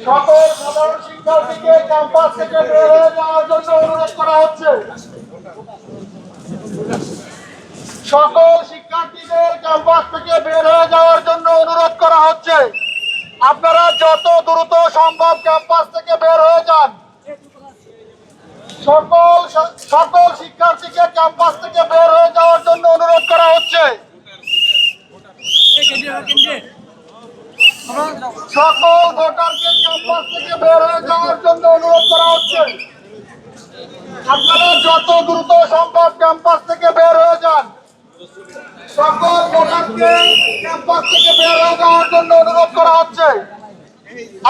সকল সাধারণ শিক্ষার্থীকে ক্যাম্পাস থেকে বের হয়ে যাওয়ার জন্য অনুরোধ করা হচ্ছে। সকল শিক্ষার্থীদের ক্যাম্পাস থেকে বের হয়ে যাওয়ার জন্য অনুরোধ করা হচ্ছে। আপনারা যত দ্রুত সম্ভব ক্যাম্পাস থেকে বের হয়ে যান। সকল শিক্ষার্থীকে ক্যাম্পাস থেকে বের হয়ে যাওয়ার জন্য অনুরোধ করা হচ্ছে। সকল ভোটারকে ক্যাম্পাস থেকে বের হয়ে যাওয়ার জন্য অনুরোধ করা হচ্ছে। আপনারা যত দ্রুত সম্ভব ক্যাম্পাস থেকে বের হয়ে যান। সকল ভোটারকে ক্যাম্পাস থেকে বের হয়ে যাওয়ার জন্য অনুরোধ করা হচ্ছে।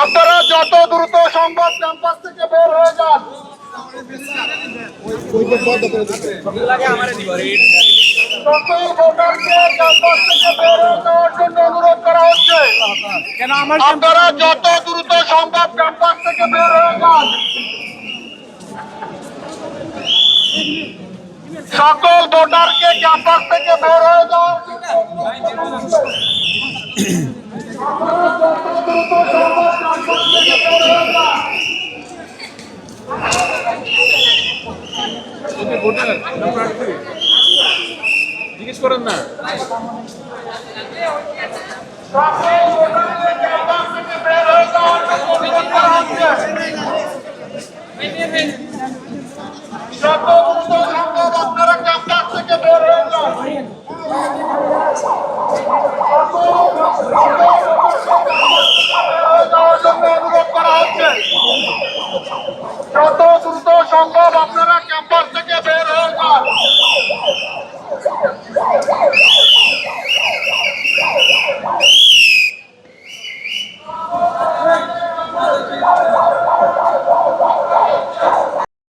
আপনারা যত দ্রুত সম্ভব ক্যাম্পাস থেকে বের হয়ে যান। সকল ভোটারকে ক্যাম্পাস থেকে বের হয়ে যাওয়ার জন্য অনুরোধ করা হচ্ছে। আপনারা যত দ্রুত সম্ভব ক্যাম্পাস থেকে বের হয়ে যান। সকল ভোটারকে ক্যাম্পাস থেকে বের হয়ে যাওয়ার জন্য জিজ্ঞেস করেন না। আপনারা ক্যাম্পাস থেকে বের হয়ে যান। অনুরোধ করা হচ্ছে। যত দ্রুত সম্ভব আপনারা